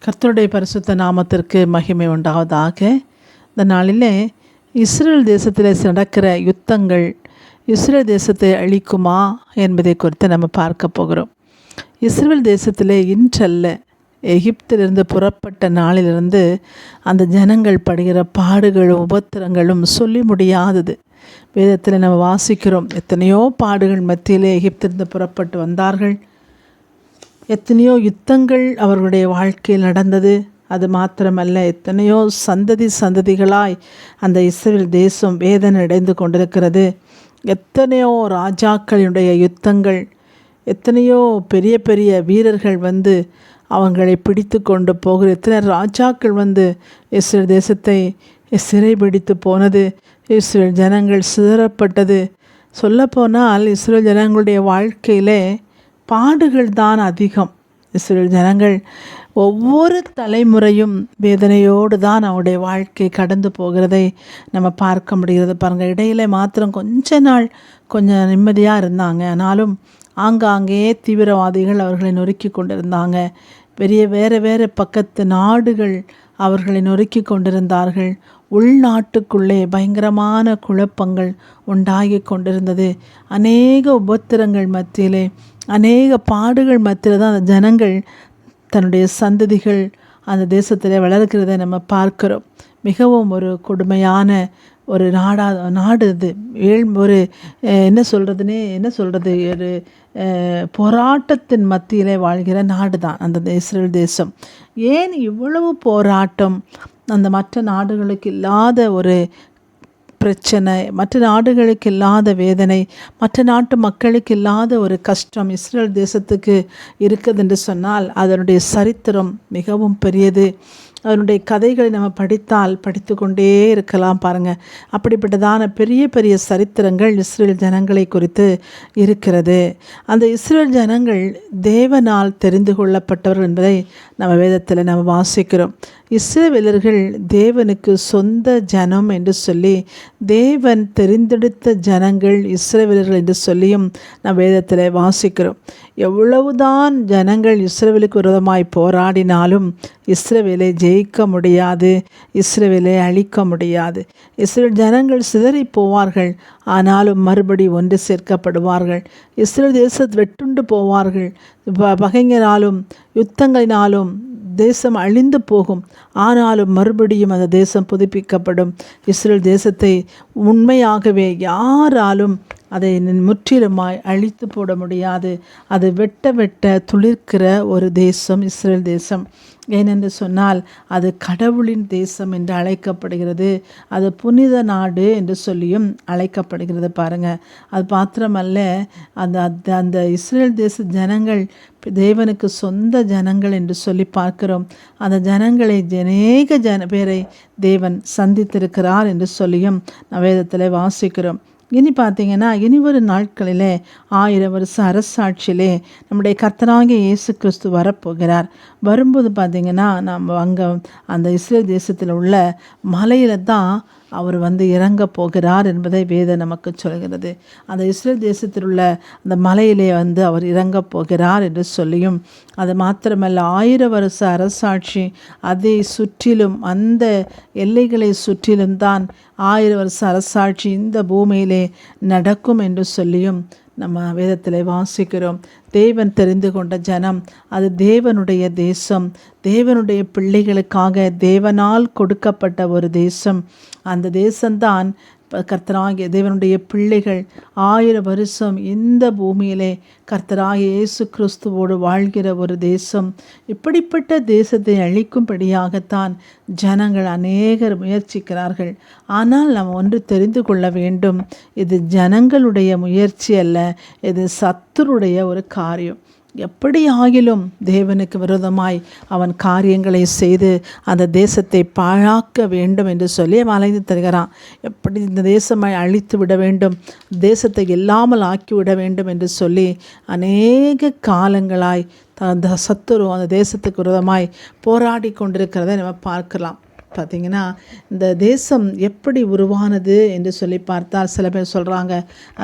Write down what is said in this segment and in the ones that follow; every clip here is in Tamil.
கர்த்தருடைய பரிசுத்த நாமத்திற்கு மகிமை உண்டாவதாக. இந்த நாளிலே இஸ்ரேல் தேசத்தில் நடக்கிற யுத்தங்கள் இஸ்ரேல் தேசத்தை அழிக்குமா என்பதை குறித்து நம்ம பார்க்க போகிறோம். இஸ்ரேல் தேசத்தில் இன்றல்ல, எகிப்திலிருந்து புறப்பட்ட நாளிலிருந்து அந்த ஜனங்கள் படுகிற பாடுகளும் உபத்திரங்களும் சொல்லி முடியாதது. வேதத்தில் நம்ம வாசிக்கிறோம், எத்தனையோ பாடுகள் மத்தியிலே எகிப்திலிருந்து புறப்பட்டு வந்தார்கள். எத்தனையோ யுத்தங்கள் அவர்களுடைய வாழ்க்கையில் நடந்தது. அது மாத்திரமல்ல, எத்தனையோ சந்ததிகளாய் அந்த இஸ்ரேல் தேசம் வேதனை அடைந்து கொண்டிருக்கிறது. எத்தனையோ ராஜாக்களினுடைய யுத்தங்கள், எத்தனையோ பெரிய பெரிய வீரர்கள் வந்து அவங்களை பிடித்து கொண்டு போகிற எத்தனை ராஜாக்கள் வந்து இஸ்ரேல் தேசத்தை சிறைபிடித்து போனது. இஸ்ரேல் ஜனங்கள் சிதறப்பட்டது. சொல்லப்போனால் இஸ்ரேல் ஜனங்களுடைய வாழ்க்கையிலே பாடுகள் தான் அதிகம். இஸ்ரேல் ஜனங்கள் ஒவ்வொரு தலைமுறையும் வேதனையோடு தான் அவருடைய வாழ்க்கை கடந்து போகிறதை நம்ம பார்க்க முடிகிறது. பாருங்கள், இடையில மாத்திரம் கொஞ்ச நாள் கொஞ்சம் நிம்மதியாக இருந்தாங்க. ஆனாலும் ஆங்காங்கே தீவிரவாதிகள் அவர்களை நொறுக்கி கொண்டிருந்தாங்க. வேறு பக்கத்து நாடுகள் அவர்களை நொறுக்கி கொண்டிருந்தார்கள். உள்நாட்டுக்குள்ளே பயங்கரமான குழப்பங்கள் உண்டாகி கொண்டிருந்தது. அநேக உபத்திரங்கள் மத்தியிலே, அநேக பாடுகள் மத்தியில் தான் அந்த ஜனங்கள் தன்னுடைய சந்ததிகள் அந்த தேசத்தில் வளர்க்கிறதை நம்ம பார்க்கிறோம். மிகவும் ஒரு கொடுமையான ஒரு நாடு இது. ஒரு என்ன சொல்கிறது ஒரு போராட்டத்தின் மத்தியிலே வாழ்கிற நாடு தான் அந்த இஸ்ரேல் தேசம். ஏன் இவ்வளவு போராட்டம்? அந்த மற்ற நாடுகளுக்கு இல்லாத ஒரு பிரச்சனை, மற்ற நாடுகளுக்கு இல்லாத வேதனை, மற்ற நாட்டு மக்களுக்கு இல்லாத ஒரு கஷ்டம் இஸ்ரேல் தேசத்துக்கு இருக்குது என்று சொன்னால் அதனுடைய சரித்திரம் மிகவும் பெரியது. அதனுடைய கதைகளை நம்ம படித்து கொண்டே இருக்கலாம். பாருங்கள், அப்படிப்பட்டதான பெரிய பெரிய சரித்திரங்கள் இஸ்ரேல் ஜனங்களை குறித்து இருக்கிறது. அந்த இஸ்ரேல் ஜனங்கள் தேவனால் தெரிந்து கொள்ளப்பட்டவர்கள் என்பதை நம்ம வேதத்தில் நம்ம வாசிக்கிறோம். இஸ்ரவேலர்கள் தேவனுக்கு சொந்த ஜனம் என்று சொல்லி, தேவன் தெரிந்தெடுத்த ஜனங்கள் இஸ்ரவேலர்கள் என்று சொல்லியும் நம்ம வேதத்தில் வாசிக்கிறோம். எவ்வளவுதான் ஜனங்கள் இஸ்ரவேலுக்கு விரோதமாய் போராடினாலும் இஸ்ரவேலை ஜெயிக்க முடியாது, இஸ்ரவேலை அழிக்க முடியாது. இஸ்ரேல் ஜனங்கள் சிதறி போவார்கள், ஆனாலும் மறுபடி ஒன்று சேர்க்கப்படுவார்கள். இஸ்ரேல் தேசத்தை வெட்டுண்டு போவார்கள். பகைஞராலும் யுத்தங்களினாலும் தேசம் அழிந்து போகும், ஆனாலும் மறுபடியும் அந்த தேசம் புதுப்பிக்கப்படும். இஸ்ரேல் தேசத்தை உண்மையாகவே யாராலும் அதை முற்றிலுமாய் அழித்து போட முடியாது. அது வெட்ட துளிர்க்கிற ஒரு தேசம் இஸ்ரேல் தேசம். ஏனென்று சொன்னால் அது கடவுளின் தேசம் என்று அழைக்கப்படுகிறது. அது புனித நாடு என்று சொல்லியும் அழைக்கப்படுகிறது. பாருங்கள், அது மாத்திரமல்ல, அந்த இஸ்ரேல் தேச ஜனங்கள் தேவனுக்கு சொந்த ஜனங்கள் என்று சொல்லி பார்க்கிறோம். அந்த ஜனங்களை அநேக பேரை தேவன் சந்தித்திருக்கிறார் என்று சொல்லியும் வேதத்தில் வாசிக்கிறோம். இனி பார்த்தீங்கன்னா, இனி ஒரு நாட்களிலே 1000 வருஷ அரசாட்சியிலே நம்முடைய கர்த்தராகிய இயேசு கிறிஸ்து வரப்போகிறார். வரும்போது பார்த்திங்கன்னா, நம்ம அங்கே அந்த இஸ்ரேல் தேசத்தில் உள்ள மலையில் தான் அவர் வந்து இறங்க போகிறார் என்பதை வேதம் நமக்கு சொல்கிறது. அந்த இஸ்ரேல் தேசத்தில் உள்ள அந்த மலையிலே வந்து அவர் இறங்க போகிறார் என்று சொல்லியும், அது மாத்திரமல்ல 1000 வருஷ அரசாட்சி அதை சுற்றிலும், அந்த எல்லைகளை சுற்றிலும் தான் 1000 வருஷ அரசாட்சி இந்த பூமியிலே நடக்கும் என்று சொல்லியும் நம்ம வேதத்தில் வாசிக்கிறோம். தேவன் தெரிந்து கொண்ட ஜனம், அது தேவனுடைய தேசம், தேவனுடைய பிள்ளைகளுக்காக தேவனால் கொடுக்கப்பட்ட ஒரு தேசம். அந்த தேசம்தான் கர்த்தராகிய தேவனுடைய பிள்ளைகள் 1000 வருஷம் இந்த பூமியிலே கர்த்தராகிய இயேசு கிறிஸ்துவோடு வாழ்கிற ஒரு தேசம். இப்படிப்பட்ட தேசத்தை அழிக்கும்படியாகத்தான் ஜனங்கள் அநேகர் முயற்சிக்கிறார்கள். ஆனால் நாம் ஒன்று தெரிந்து கொள்ள வேண்டும், இது ஜனங்களுடைய முயற்சி அல்ல, இது சத்துருடைய ஒரு காரியம். எப்படி ஆகிலும் தேவனுக்கு விரோதமாய் அவன் காரியங்களை செய்து அந்த தேசத்தை பாழாக்க வேண்டும் என்று சொல்லி அலைந்து தருகிறான். எப்படி இந்த தேசமை அழித்து விட வேண்டும், தேசத்தை இல்லாமல் ஆக்கிவிட வேண்டும் என்று சொல்லி அநேக காலங்களாய் அந்த சத்துரு அந்த தேசத்துக்கு விரோதமாய் போராடி கொண்டிருக்கிறதை நம்ம பார்க்கலாம். பார்த்திங்கன்னா இந்த தேசம் எப்படி உருவானது என்று சொல்லி பார்த்தால் சில பேர் சொல்கிறாங்க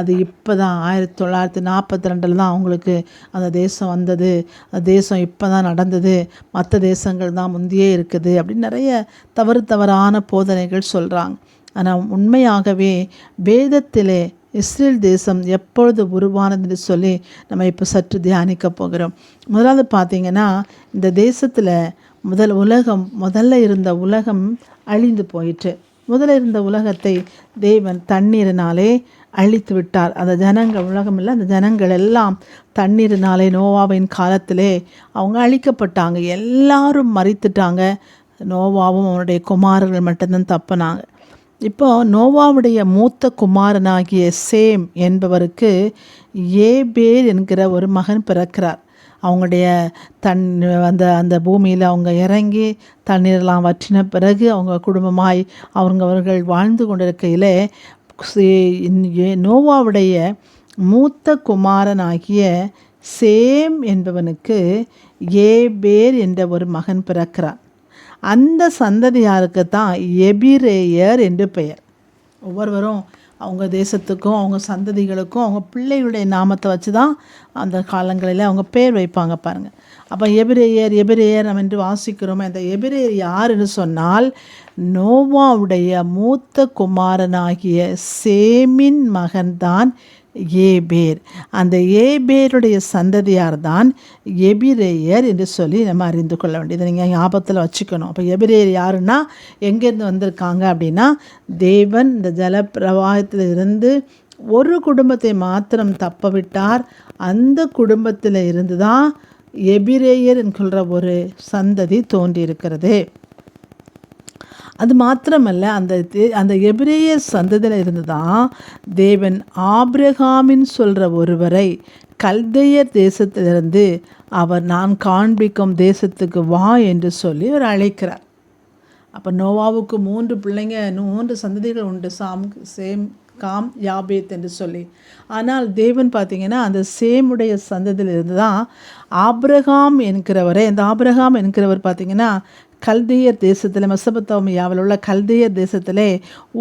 அது இப்போ தான் 1942 தான் அவங்களுக்கு அந்த தேசம் வந்தது, அந்த தேசம் இப்போ தான் நடந்தது, மற்ற தேசங்கள் தான் முந்தையே இருக்குது அப்படின்னு நிறைய தவறான போதனைகள் சொல்கிறாங்க. ஆனால் உண்மையாகவே வேதத்திலே இஸ்ரேல் தேசம் எப்பொழுது உருவானதுன்னு சொல்லி நம்ம இப்போ சற்று தியானிக்க போகிறோம். முதலாவது பார்த்திங்கன்னா இந்த தேசத்தில் முதல்ல இருந்த உலகம் அழிந்து போயிற்று. முதல்ல இருந்த உலகத்தை தேவன் தண்ணீரினாலே அழித்து விட்டார். அந்த உலகம் இல்லை, அந்த ஜனங்கள் எல்லாம் தண்ணீரினாலே நோவாவின் காலத்திலே அவங்க அழிக்கப்பட்டாங்க. எல்லாரும் மரித்துட்டாங்க. நோவாவும் அவனுடைய குமாரர்கள் மட்டும்தான் தப்பினாங்க. இப்போ நோவாவுடைய மூத்த குமாரனாகிய சேம் என்பவருக்கு ஏபேர் என்கிற ஒரு மகன் பிறக்கிறார். அவங்களுடைய அந்த பூமியில் அவங்க இறங்கி தண்ணீரெல்லாம் வற்றின பிறகு அவங்க குடும்பமாய் அவர்கள் வாழ்ந்து கொண்டிருக்கையில் நோவாவுடைய மூத்த குமாரனாகிய சேம் என்பவனுக்கு ஏபேர் என்ற ஒரு மகன் பிறக்கிறார். அந்த சந்ததியாருக்கு தான் எபிரேயர் என்று பெயர். ஒவ்வொருவரும் அவங்க தேசத்துக்கும் அவங்க சந்ததிகளுக்கும் அவங்க பிள்ளைகளுடைய நாமத்தை வச்சு தான் அந்த காலங்களில் அவங்க பேர் வைப்பாங்க பாருங்கள். அப்போ எபிரேயர் நம்ம என்று வாசிக்கிறோமே, அந்த எபிரேயர் யாருன்னு சொன்னால் நோவாவுடைய மூத்த குமாரனாகிய சேமின் மகன்தான் ஏபேர். அந்த ஏபேருடைய சந்ததியார் தான் எபிரேயர் என்று சொல்லி நம்ம அறிந்து கொள்ள வேண்டியது நீங்கள் ஞாபகத்தில் வச்சுக்கணும். அப்போ எபிரேயர் யாருன்னா எங்கேருந்து வந்திருக்காங்க அப்படின்னா, தேவன் இந்த ஜலப்பிரவாகத்தில் இருந்து ஒரு குடும்பத்தை மாத்திரம் தப்ப விட்டார். அந்த குடும்பத்தில் இருந்து தான் எபிரேயர் என்கிற ஒரு சந்ததி தோன்றியிருக்கிறது. அது மாத்திரமல்ல, அந்த எபிரேயர் சந்ததியில் இருந்து தான் தேவன் ஆபிரகாமின் சொல்கிற ஒருவரை கல்தையர் தேசத்திலிருந்து அவர் நான் காண்பிக்கும் தேசத்துக்கு வா என்று சொல்லி அவர் அழைக்கிறார். அப்போ நோவாவுக்கு 3 பிள்ளைங்க, 3 சந்ததிகள் உண்டு, சேம், காம், யாபேத் என்று சொல்லி. ஆனால் தேவன் பார்த்திங்கன்னா அந்த சேமுடைய சந்ததியிலிருந்து தான் ஆபிரகாம் என்கிறவரை, அந்த ஆபிரகாம் என்கிறவர் பார்த்திங்கன்னா கல்தையர் தேசத்தில், மெசொப்பொத்தாமியாவில் உள்ள கல்தையர் தேசத்திலே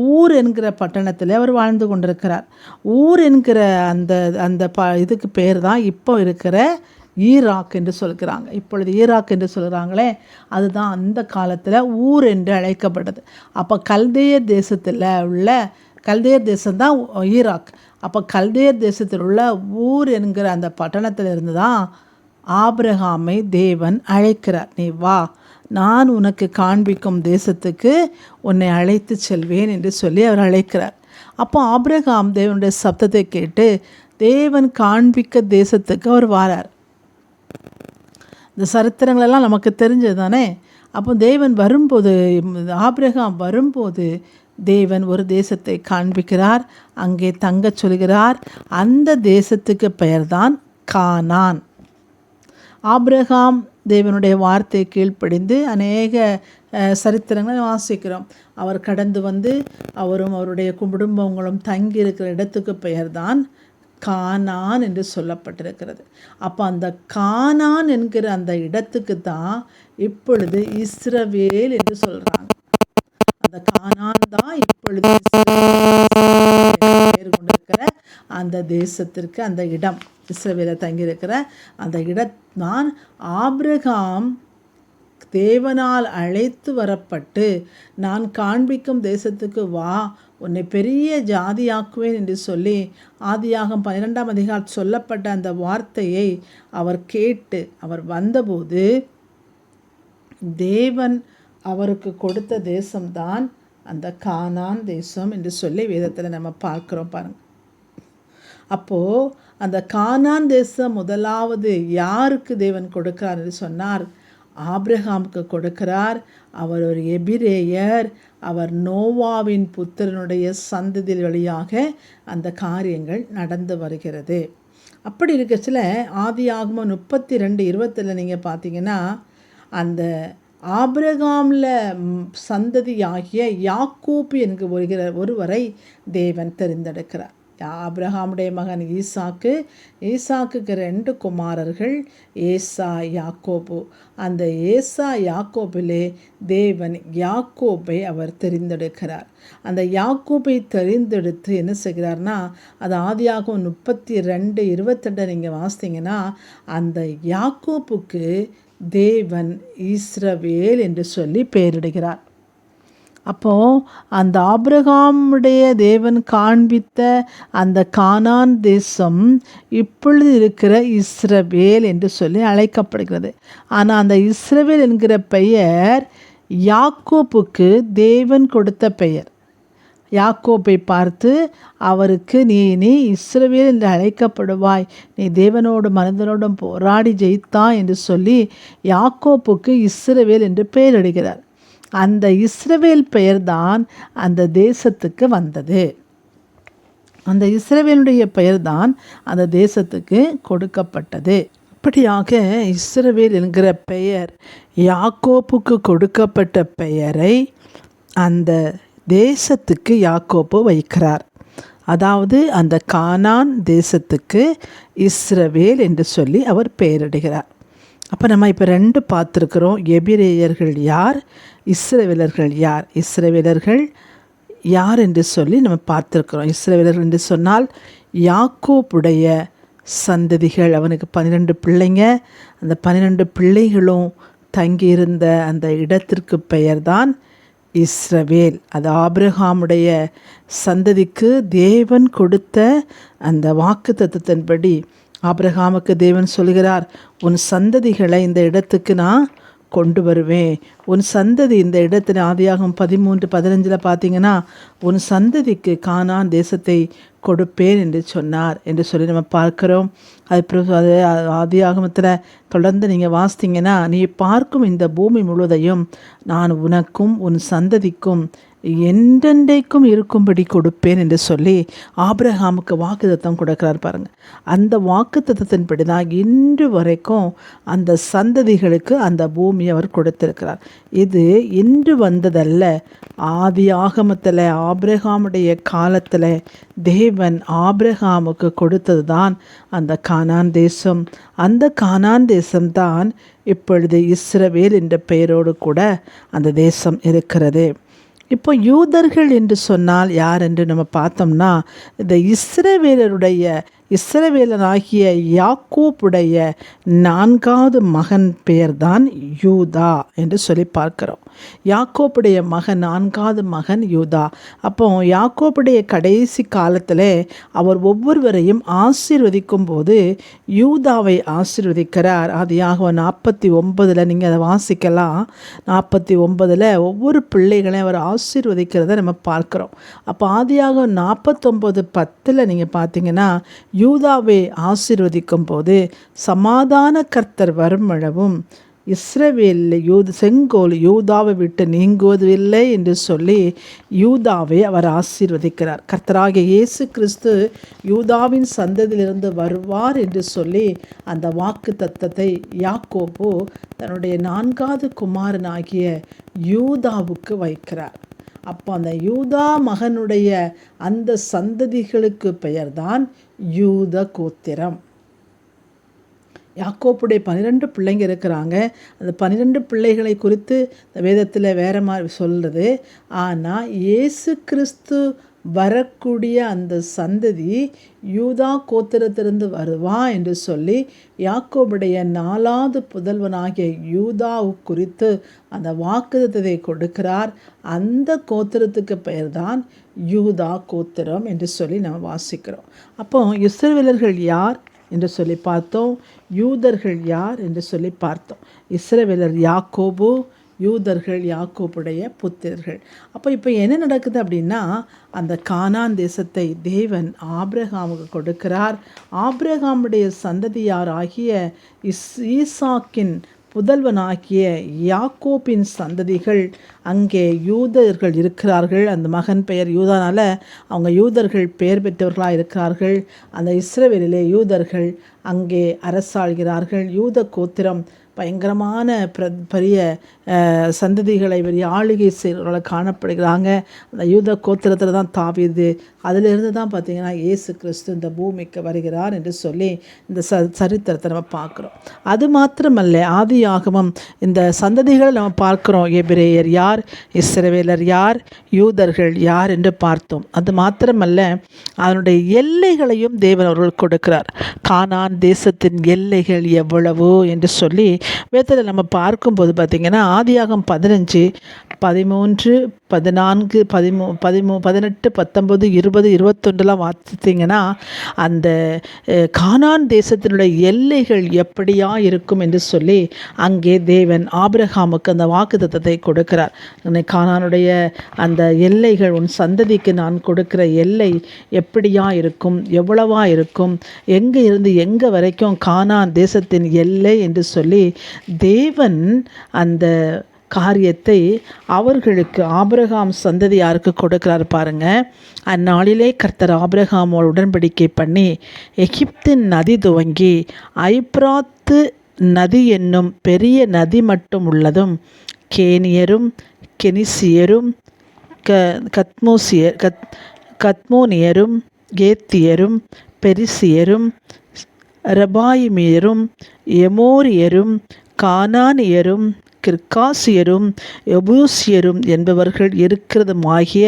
ஊர் என்கிற பட்டணத்தில் அவர் வாழ்ந்து கொண்டிருக்கிறார். ஊர் என்கிற அந்த இதுக்கு பேர் தான் இப்போ இருக்கிற ஈராக் என்று சொல்கிறாங்க. இப்பொழுது ஈராக் என்று சொல்கிறாங்களே, அதுதான் அந்த காலத்தில் ஊர் என்று அழைக்கப்பட்டது. அப்போ கல்தையர் தேசத்தில் உள்ள கல்தையர் தேசம்தான் ஈராக். அப்போ கல்தையர் தேசத்தில் உள்ள ஊர் என்கிற அந்த பட்டணத்தில் இருந்து தான் ஆபிரகாமை தேவன் அழைக்கிறார். நீ வா, நான் உனக்கு காண்பிக்கும் தேசத்துக்கு உன்னை அழைத்து செல்வேன் என்று சொல்லி அவர் அழைக்கிறார். அப்போ ஆபிரகாம் தேவனுடைய சப்தத்தை கேட்டு தேவன் காண்பிக்க தேசத்துக்கு அவர் வாரார். இந்த சரித்திரங்களெல்லாம் நமக்கு தெரிஞ்சது தானே. அப்போ தேவன் வரும்போது, ஆபிரகாம் வரும்போது தேவன் ஒரு தேசத்தை காண்பிக்கிறார், அங்கே தங்கச் சொல்கிறார். அந்த தேசத்துக்கு பெயர்தான் கானான். ஆபிரகாம் தேவனுடைய வார்த்தை கீழ்ப்படிந்து அநேக சரித்திரங்களை வாசிக்கிறோம். அவர் கடந்து வந்து அவரும் அவருடைய குடும்பங்களும் தங்கி இருக்கிற இடத்துக்கு பெயர்தான் கானான் என்று சொல்லப்பட்டிருக்கிறது. அப்போ அந்த கானான் என்கிற அந்த இடத்துக்கு தான் இப்பொழுது இஸ்ரவேல் என்று சொல்கிறாங்க. அந்த கானான் தான் இப்பொழுது பெயர் கொண்டிருக்கிற அந்த தேசத்திற்கு, அந்த இடம், இஸ்ரவேல தங்கியிருக்கிற அந்த இடத்தான் ஆபிரகாம் தேவனால் அழைத்து வரப்பட்டு நான் காண்பிக்கும் தேசத்துக்கு வா, உன்னை பெரிய ஜாதியாக்குவேன் என்று சொல்லி ஆதியாகமம் 12ஆம் அதிகாரம் சொல்லப்பட்ட அந்த வார்த்தையை அவர் கேட்டு அவர் வந்தபோது தேவன் அவருக்கு கொடுத்த தேசம்தான் அந்த கானான் தேசம் என்று சொல்லி வேதத்தில் நம்ம பார்க்குறோம் பாருங்கள். அப்போது அந்த கானான் தேசம் முதலாவது யாருக்கு தேவன் கொடுக்கிறார் என்று சொன்னார், ஆபிரகாமுக்கு கொடுக்கிறார். அவர் ஒரு எபிரேயர். அவர் நோவாவின் புத்திரனுடைய சந்ததி வழியாக அந்த காரியங்கள் நடந்து வருகிறது. அப்படி இருக்கச்சில ஆதியாகமம் 32:20 நீங்கள் பார்த்தீங்கன்னா அந்த ஆபிரகாமில் சந்ததியாகிய யாக்கோப்பு என்கிற ஒருவரை தேவன் தெரிந்தெடுக்கிறார். ஆபிரகாமுடைய மகன் ஈசாக்கு, ஈசாக்குக்கு 2 குமாரர்கள் ஏசா யாக்கோபு. அந்த ஏசா யாக்கோபிலே தேவன் யாக்கோபை அவர் தெரிந்தெடுக்கிறார். அந்த யாக்கோபை தெரிந்தெடுத்து என்ன செய்கிறார்னா, அது ஆதியாகமம் 32:22 நீங்கள் வாசித்தீங்கன்னா, அந்த யாக்கோபுக்கு தேவன் இஸ்ரவேல் என்று சொல்லி பெயரிடுகிறார். அப்போது அந்த ஆபிரகாமுடைய தேவன் காண்பித்த அந்த கானான் தேசம் இப்பொழுது இருக்கிற இஸ்ரவேல் என்று சொல்லி அழைக்கப்படுகிறது. ஆனால் அந்த இஸ்ரவேல் என்கிற பெயர் யாக்கோப்புக்கு தேவன் கொடுத்த பெயர். யாக்கோப்பை பார்த்து அவருக்கு நீ இஸ்ரவேல் என்று அழைக்கப்படுவாய், நீ தேவனோடு மனிதனோடும் போராடி ஜெயித்தா என்று சொல்லி யாக்கோப்புக்கு இஸ்ரவேல் என்று பெயரிடுகிறார். அந்த இஸ்ரவேல் பெயர்தான் அந்த தேசத்துக்கு வந்தது. அந்த இஸ்ரவேலுடைய பெயர்தான் அந்த தேசத்துக்கு கொடுக்கப்பட்டது. இப்படியாக இஸ்ரவேல் என்கிற பெயர் யாக்கோப்புக்கு கொடுக்கப்பட்ட பெயரை அந்த தேசத்துக்கு யாக்கோப்பு வைக்கிறார். அதாவது அந்த கானான் தேசத்துக்கு இஸ்ரவேல் என்று சொல்லி அவர் பெயரிடுகிறார். அப்போ நம்ம இப்போ 2 பார்த்துருக்குறோம். எபிரேயர்கள் யார், இஸ்ரவேலர்கள் யார். இஸ்ரவேலர்கள் யார் என்று சொல்லி நம்ம பார்த்துருக்குறோம். இஸ்ரவேலர்கள் என்று சொன்னால் யாக்கோப்புடைய சந்ததிகள். அவனுக்கு 12 பிள்ளைங்க. அந்த 12 பிள்ளைகளும் தங்கியிருந்த அந்த இடத்திற்கு பெயர்தான் இஸ்ரவேல். அது ஆபிரகாமுடைய சந்ததிக்கு தேவன் கொடுத்த அந்த வாக்குத்தத்தத்தின்படி ஆபிரகாமுக்கு தேவன் சொல்கிறார், உன் சந்ததிகளை இந்த இடத்துக்கு நான் கொண்டு வருவேன். உன் சந்ததி இந்த இடத்துல ஆதியாகமம் 13:15 பார்த்தீங்கன்னா, உன் சந்ததிக்கு கானான் தேசத்தை கொடுப்பேன் என்று சொன்னார் என்று சொல்லி நம்ம பார்க்குறோம். அது ஆதியாகமத்தில் தொடர்ந்து நீங்கள் வாசித்தீங்கன்னா, நீ பார்க்கும் இந்த பூமி முழுவதையும் நான் உனக்கும் உன் சந்ததிக்கும் என்றென்றைக்கும் இருக்கும்படி கொடுப்பேன் என்று சொல்லி ஆபிரகாமுக்கு வாக்குத்தத்தம் கொடுக்கிறார் பாருங்கள். அந்த வாக்குத்தத்தத்தின்படி தான் இன்று வரைக்கும் அந்த சந்ததிகளுக்கு அந்த பூமியை அவர் கொடுத்திருக்கிறார். இது இன்று வந்ததல்ல. ஆதி ஆகமத்தில் ஆபிரகாமுடைய காலத்தில் தேவன் ஆபிரகாமுக்கு கொடுத்தது தான் அந்த கானான் தேசம். அந்த கானான் தேசம்தான் இப்பொழுது இஸ்ரவேல் என்ற பெயரோடு கூட அந்த தேசம் இருக்கிறது. இப்போ யூதர்கள் என்று சொன்னால் யார் என்று நம்ம பார்த்தோம்னா, இந்த இஸ்ரவேலனாகிய யாக்கோப்புடைய 4வது மகன் பெயர்தான் யூதா என்று சொல்லி பார்க்கிறோம். யாக்கோப்புடைய மகன் 4வது மகன் யூதா. அப்போ யாக்கோப்புடைய கடைசி காலத்தில் அவர் ஒவ்வொருவரையும் ஆசீர்வதிக்கும் போது யூதாவை ஆசீர்வதிக்கிறார். ஆதியாகமம் 49 நீங்கள் அதை வாசிக்கலாம். 49 ஒவ்வொரு பிள்ளைகளையும் அவர் ஆசீர்வதிக்கிறத நம்ம பார்க்குறோம். அப்போ ஆதியாகமம் 49:10 நீங்கள் பார்த்தீங்கன்னா, யூதாவை ஆசீர்வதிக்கும் போது சமாதான கர்த்தர் வருமளவும் இஸ்ரவேலில் செங்கோல் யூதாவை விட்டு நீங்குவதில்லை என்று சொல்லி யூதாவை அவர் ஆசீர்வதிக்கிறார். கர்த்தராகிய இயேசு கிறிஸ்து யூதாவின் சந்ததியிலிருந்து வருவார் என்று சொல்லி அந்த வாக்கு தத்தத்தை யாக்கோபு தன்னுடைய 4வது குமாரனாகிய யூதாவுக்கு வைக்கிறார். அப்போ அந்த யூதா மகனுடைய அந்த சந்ததிகளுக்கு பெயர்தான் யூத கோத்திரம். யாக்கோப்புடைய 12 பிள்ளைங்க இருக்கிறாங்க. அந்த 12 பிள்ளைகளை குறித்து வேதத்தில் வேற மாதிரி சொல்கிறது. ஆனால் இயேசு கிறிஸ்து வரக்கூடிய அந்த சந்ததி யூதா கோத்திரத்திலிருந்து வருவா என்று சொல்லி யாக்கோபுடைய 4வது புதல்வனாகிய யூதாவு குறித்து அந்த வாக்குத்தத்தத்தை கொடுக்கிறார். அந்த கோத்திரத்துக்கு பெயர்தான் யூதா கோத்திரம் என்று சொல்லி நம்ம வாசிக்கிறோம். அப்போ இஸ்ரவேலர்கள் யார் என்று சொல்லி பார்த்தோம். யூதர்கள் யார் என்று சொல்லி பார்த்தோம். இஸ்ரவேலர் யாக்கோபு, யூதர்கள் யாக்கோபுடைய புத்திரர்கள். அப்போ இப்போ என்ன நடக்குது அப்படின்னா, அந்த கானான் தேசத்தை தேவன் ஆபிரகாமுக்கு கொடுக்கிறார். ஆபிரகாமுடைய சந்ததியார் ஆகிய ஈசாக்கின் புதல்வனாகிய யாக்கோபின் சந்ததிகள் அங்கே யூதர்கள் இருக்கிறார்கள். அந்த மகன் பெயர் யூதானால அவங்க யூதர்கள் பெயர் பெற்றவர்களாக இருக்கிறார்கள். அந்த இஸ்ரவேலிலே யூதர்கள் அங்கே அரசாள்கிறார்கள். யூத கோத்திரம் பயங்கரமான பெரிய சந்ததிகளை பெரிய ஆளுகை செய்கிறவர்களை காணப்படுகிறாங்க. அந்த யூத கோத்திரத்தில் தான் தாவீது, அதிலிருந்து தான் பார்த்திங்கன்னா இயேசு கிறிஸ்து இந்த பூமிக்கு வருகிறார் என்று சொல்லி இந்த சரித்திரத்தை நம்ம பார்க்குறோம். அது மாத்திரமல்ல, ஆதியாகமம் இந்த சந்ததிகளை நம்ம பார்க்குறோம். எபிரேயர் யார், இஸ்ரவேலர் யார், யூதர்கள் யார் என்று பார்த்தோம். அது மாத்திரமல்ல, அதனுடைய எல்லைகளையும் தேவன் அவர்கள் கொடுக்கிறார். கானான் தேசத்தின் எல்லைகள் எவ்வளவோ என்று சொல்லி வேதத்தில் நம்ம பார்க்கும்போது பார்த்திங்கன்னா ஆதியாகமம் 15, 13, 14, 18, 19, 20, 21 வாசித்தீங்கன்னா அந்த கானான் தேசத்தினுடைய எல்லைகள் எப்படியா இருக்கும் என்று சொல்லி அங்கே தேவன் ஆபிரகாமுக்கு அந்த வாக்குத்தத்தத்தை கொடுக்கிறார். கானானுடைய அந்த எல்லைகள், உன் சந்ததிக்கு நான் கொடுக்கிற எல்லை எப்படியா இருக்கும், எவ்வளவா இருக்கும், எங்கே இருந்து எங்கே வரைக்கும் கானான் தேசத்தின் எல்லை என்று சொல்லி தேவன் அந்த காரியத்தை அவர்களுக்கு ஆபிரகாம் சந்ததியாருக்கு கொடுக்கிறார். பாருங்க, அந்நாளிலே கர்த்தர் ஆபிரகாமோடு உடன்படிக்கை பண்ணி எகிப்தின் நதி துவங்கி ஐப்ராத்து நதி என்னும் பெரிய நதி மட்டும் உள்ளதும் கேனியரும் கெனிசியரும் கத்மோனியரும் கேத்தியரும் பெரிசியரும் ரபாயிமியரும் எமோரியரும் கானானியரும் கிர்காசியரும் எபூசியரும் என்பவர்கள் இருக்கிறதுமாகிய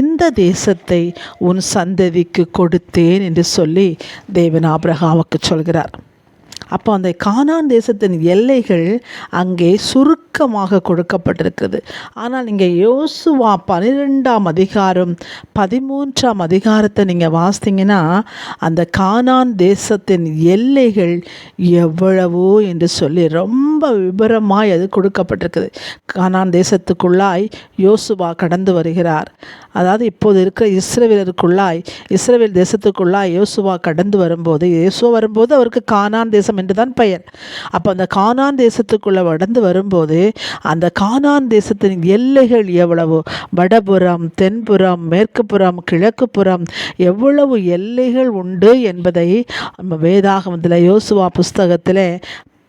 இந்த தேசத்தை உன் சந்ததிக்கு கொடுத்தேன் என்று சொல்லி தேவன் ஆபிரகாமுக்கு சொல்கிறார். அப்போ அந்த கானான் தேசத்தின் எல்லைகள் அங்கே சுருக்கமாக கொடுக்கப்பட்டிருக்கிறது. ஆனால் நீங்கள் யோசுவா 12ஆம் அதிகாரம் 13ஆம் அதிகாரத்தை நீங்கள் வாசித்தீங்கன்னா அந்த கானான் தேசத்தின் எல்லைகள் எவ்வளவோ என்று சொல்லி ரொம்ப விபரமாய் அது கொடுக்கப்பட்டிருக்குது. கானான் தேசத்துக்குள்ளாய் யோசுவா கடந்து வருகிறார். அதாவது இப்போது இருக்கிற இஸ்ரவேல் தேசத்துக்குள்ளாய் யோசுவா கடந்து வரும்போது அவருக்கு கானான் தேசம் என்று தான் பெயர். அப்போ அந்த கானான் தேசத்துக்குள்ளே கடந்து வரும்போது அந்த கானான் தேசத்தின் எல்லைகள் எவ்வளவு, வடபுறம், தென்புறம், மேற்குப்புறம், கிழக்குப்புறம் எவ்வளவு எல்லைகள் உண்டு என்பதை நம்ம வேதாகமத்தில் யோசுவா புஸ்தகத்தில்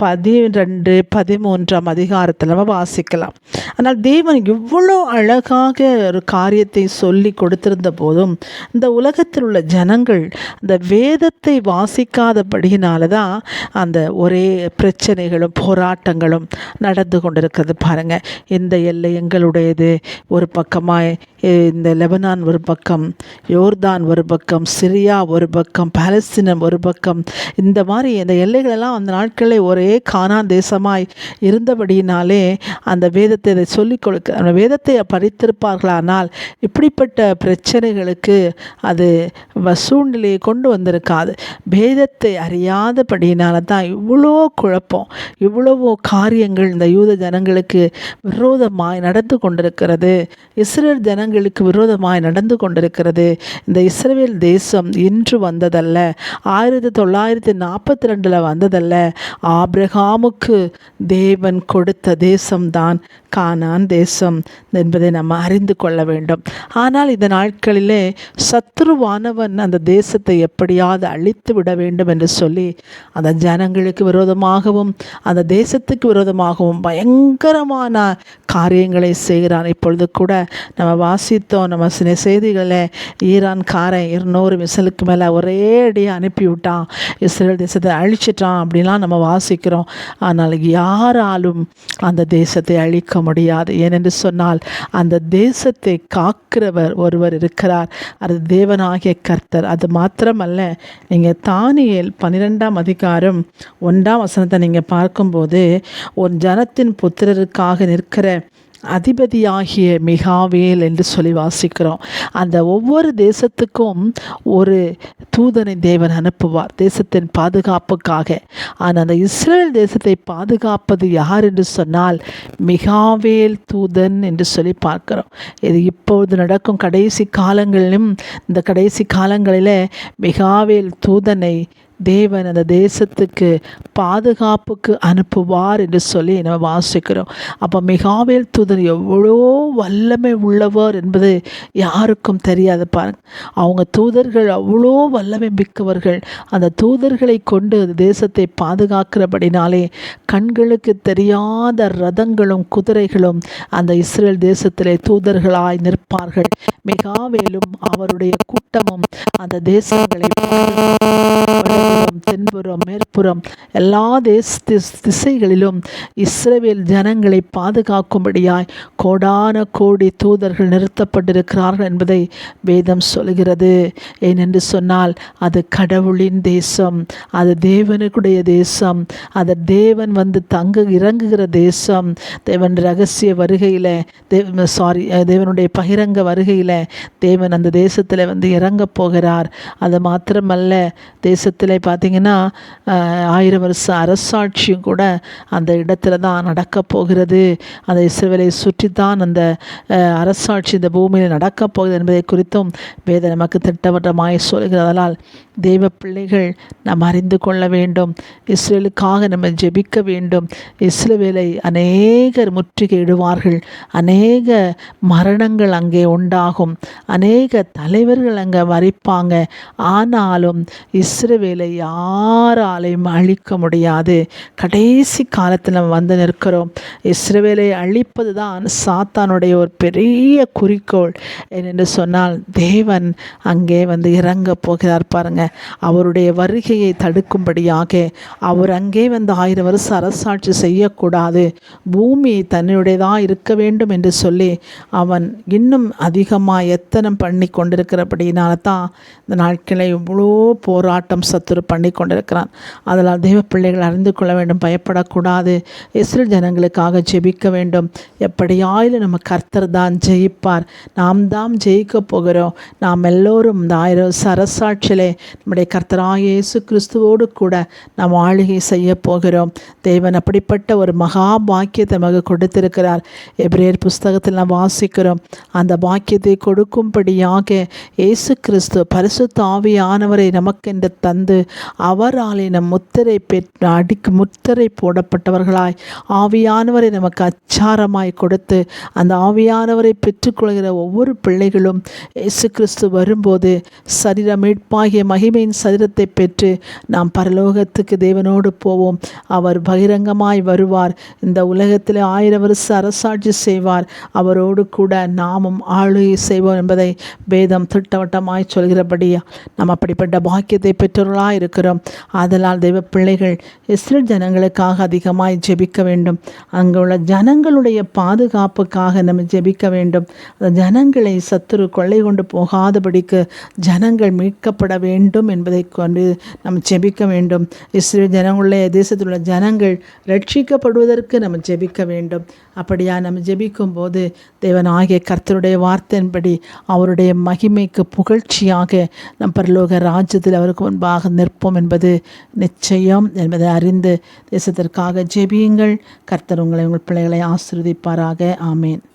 12, 13ஆம் அதிகாரத்தில் நம்ம வாசிக்கலாம். ஆனால் தேவன் இவ்வளோ அழகாக ஒரு காரியத்தை சொல்லி கொடுத்திருந்த போதும் இந்த உலகத்தில் உள்ள ஜனங்கள் இந்த வேதத்தை வாசிக்காதபடியினால தான் அந்த ஒரே பிரச்சனைகளும் போராட்டங்களும் நடந்து கொண்டிருக்கிறது. பாருங்கள், இந்த எல்லை எங்களுடையது ஒரு பக்கமாய், இந்த லெபனான் ஒரு பக்கம், யோர்தான் ஒரு பக்கம், சிரியா ஒரு பக்கம், பாலஸ்தீனம் ஒரு பக்கம், இந்த மாதிரி இந்த எல்லைகளெல்லாம் அந்த நாட்களில் ஒரே கானான் தேசமாய் இருந்தபடியினாலே அந்த வேதத்தை இதை சொல்லிக் கொடுக்க, அந்த வேதத்தை படித்திருப்பார்களானால் இப்படிப்பட்ட பிரச்சனைகளுக்கு அது சூழ்நிலையை கொண்டு வந்திருக்காது. வேதத்தை அறியாதபடியினால தான் இவ்வளோ குழப்பம், இவ்வளவோ காரியங்கள் இந்த யூத ஜனங்களுக்கு விரோதமாய் நடந்து கொண்டிருக்கிறது. இஸ்ரேல் ஜனங்களுக்கு விரோதமாய் நடந்து கொண்டிருக்கிறது. இந்த இஸ்ரவேல் தேசம் இன்று வந்ததல்ல, 1942 வந்ததல்ல. ஆபிரகாமுக்கு தேவன் கொடுத்த தேசம்தான் கானான் தேசம் என்பதை நம்ம அறிந்து கொள்ள வேண்டும். ஆனால் இந்த நாட்களிலே சத்ருவானவன் அந்த தேசத்தை எப்படியாவது அழித்து விட வேண்டும் என்று சொல்லி அந்த ஜனங்களுக்கு விரோதமாகவும் அந்த தேசத்துக்கு விரோதமாகவும் பயங்கரமான காரியங்களை செய்கிறான். இப்பொழுது கூட நம்ம வாசித்தோம், நம்ம சில செய்திகளில் ஈரான்காரன் 200 மிசலுக்கு மேலே ஒரே அடியாக அனுப்பிவிட்டான், இஸ்ரேல் தேசத்தை அழிச்சிட்டான் அப்படின்லாம் நம்ம வாசிக்கிறோம். ஆனால் யாராலும் அந்த தேசத்தை அழிக்க முடியாது. ஏனென்று சொன்னால் அந்த தேசத்தை காக்கிறவர் ஒருவர் இருக்கிறார், அது தேவனாகிய கர்த்தர். அது மாத்திரமல்ல, நீங்கள் தானியேல் 12ஆம் அதிகாரம் 1ஆம் வசனத்தை நீங்கள் பார்க்கும்போது ஒரு ஜனத்தின் புத்திரருக்காக நிற்கிற அதிபதியாகிய மிகாவேல் என்று சொல்லி வாசிக்கிறோம். அந்த ஒவ்வொரு தேசத்துக்கும் ஒரு தூதனை தேவன் அனுப்புவார் தேசத்தின் பாதுகாப்புக்காக. ஆனால் அந்த இஸ்ரேல் தேசத்தை பாதுகாப்பது யார் என்று சொன்னால் மிகாவேல் தூதன் என்று சொல்லி பார்க்கிறோம். இது இப்பொழுது நடக்கும் கடைசி காலங்களிலும் இந்த கடைசி காலங்களில் மிகாவேல் தூதனை தேவன் அந்த தேசத்துக்கு பாதுகாப்புக்கு அனுப்புவார் என்று சொல்லி நம்ம வாசிக்கிறோம். அப்போ மிகாவேல் தூதன் எவ்வளோ வல்லமை உள்ளவர் என்பது யாருக்கும் தெரியாது பாருங்க. அவங்க தூதர்கள் அவ்வளோ வல்லமை மிக்கவர்கள். அந்த தூதர்களை கொண்டு தேசத்தை பாதுகாக்கிறபடினாலே கண்களுக்கு தெரியாத ரதங்களும் குதிரைகளும் அந்த இஸ்ரேல் தேசத்திலே தூதர்களாய் நிற்பார்கள். மிகாவேலும் அவருடைய கூட்டமும் அந்த தேசங்களை தென்புறம் மேற்புறம் எல்லா திசைகளிலும் இஸ்ரவேல் ஜனங்களை பாதுகாக்கும்படியாய் கோடான கோடி தூதர்கள் நிறுத்தப்பட்டிருக்கிறார்கள் என்பதை வேதம் சொல்கிறது. ஏனென்று சொன்னால் அது கடவுளின் தேசம், அது தேவனுடைய தேசம், அது தேவன் வந்து இறங்குகிற தேசம். தேவன் ரகசிய வருகையில் தேவனுடைய பகிரங்க வருகையில் தேவன் அந்த தேசத்தில் வந்து இறங்க போகிறார். அது மாத்திரமல்ல, தேசத்தில் பார்த்திங்கன்னா 1000 வருஷ அரசாட்சியும் கூட அந்த இடத்துல தான் நடக்க போகிறது. அந்த இஸ்ரவேலை சுற்றி தான் அந்த அரசாட்சி இந்த பூமியில் நடக்கப் போகிறது என்பதை குறித்தும் வேதம் நமக்கு திட்டவட்டமாய் சொல்கிறதால் தெய்வ பிள்ளைகள் நாம் அறிந்து கொள்ள வேண்டும். இஸ்ரேலுக்காக நம்ம ஜெபிக்க வேண்டும். இஸ்ரவேலை அநேகர் முற்றுகையிடுவார்கள், அநேக மரணங்கள் அங்கே உண்டாகும், அநேக தலைவர்கள் அங்கே மறிப்பாங்க. ஆனாலும் இஸ்ரவேலை யாராலையும் அழிக்க முடியாது. கடைசி காலத்தில் நம்ம வந்து நிற்கிறோம். இஸ்ரவேலை அழிப்பது தான் சாத்தானுடைய ஒரு பெரிய குறிக்கோள். ஏனென்று சொன்னால் தேவன் அங்கே வந்து இறங்க போகிறார் பாருங்க. அவருடைய வருகையை தடுக்கும்படியாக அவர் அங்கே வந்து 1000 வருஷம் அரசாட்சி செய்யக்கூடாது, பூமி தன்னுடையதாக இருக்க வேண்டும் என்று சொல்லி அவன் இன்னும் அதிகமாக எத்தனம் பண்ணி கொண்டிருக்கிறபடினால தான் இந்த நாட்களை இவ்வளோ போராட்டம் சத்துரு பண்ணி கொண்டிருக்கிறான். அதனால் தெய்வ பிள்ளைகள் அறிந்து கொள்ள வேண்டும், பயப்படக்கூடாது. இஸ்ரேல் ஜனங்களுக்காக ஜெபிக்க வேண்டும். எப்படியாயிலும் நம்ம கர்த்தர் தான் ஜெயிப்பார், நாம் தான் ஜெயிக்க போகிறோம். நாம் எல்லோரும் இந்த 1000 வருஷ அரசாட்சியிலே நம்முடைய கர்த்தராகிய இயேசு கிறிஸ்துவோடு கூட நாம் ஆளுகை செய்ய போகிறோம். தேவன் அப்படிப்பட்ட ஒரு மகா பாக்கியத்தை நமக்கு கொடுத்திருக்கிறார். எபிரேயர் புஸ்தகத்தில் நாம் வாசிக்கிறோம், அந்த பாக்கியத்தை கொடுக்கும்படியாக இயேசு கிறிஸ்து பரிசுத்த ஆவியானவரை நமக்கென்று தந்து அவராலே நம் முத்திரை போடப்பட்டவர்களாய் ஆவியானவரை நமக்கு அச்சாரமாய் கொடுத்து அந்த ஆவியானவரை பெற்றுக்கொள்கிற ஒவ்வொரு பிள்ளைகளும் இயேசு கிறிஸ்து வரும்போது சரீர மீட்பாகிய மகிமையின் சரீரத்தை பெற்று நாம் பரலோகத்துக்கு தேவனோடு போவோம். அவர் பகிரங்கமாய் வருவார். இந்த உலகத்தில் 1000 வருஷ அரசாட்சி செய்வார். அவரோடு கூட நாமும் ஆளுகை செய்வோம் என்பதை வேதம் திட்டவட்டமாய் சொல்கிறபடியா நாம் அப்படிப்பட்ட பாக்கியத்தை பெற்றவர்களாக இருக்கிறோம். ஆதலால் தெய்வ பிள்ளைகள் இஸ்ரேல் ஜனங்களுக்காக அதிகமாய் ஜெபிக்க வேண்டும். அங்குள்ள ஜனங்களுடைய பாதுகாப்புக்காக நம்ம ஜெபிக்க வேண்டும். அந்த ஜனங்களை சத்துரு கொள்ளை கொண்டு போகாதபடிக்கு ஜனங்கள் மீட்கப்பட வேண்டும் என்பதை கொண்டு நம்ம ஜெபிக்க வேண்டும். இஸ்ரேல் ஜனங்களுடைய தேசத்தில் உள்ள ஜனங்கள் ரட்சிக்கப்படுவதற்கு நம்ம ஜெபிக்க வேண்டும். அப்படியா நம்ம ஜெபிக்கும் போது தேவன் ஆகிய கர்த்தருடைய வார்த்தையின்படி அவருடைய மகிமைக்கு புகழ்ச்சியாக நம் பரலோக ராஜ்யத்தில் அவருக்கு முன்பாக நிற்போம் என்பது நிச்சயம் என்பதை அறிந்து தேசத்திற்காக ஜெபியுங்கள். கர்த்தர் உங்கள் பிள்ளைகளை ஆசீர்வதிப்பாராக. ஆமேன்.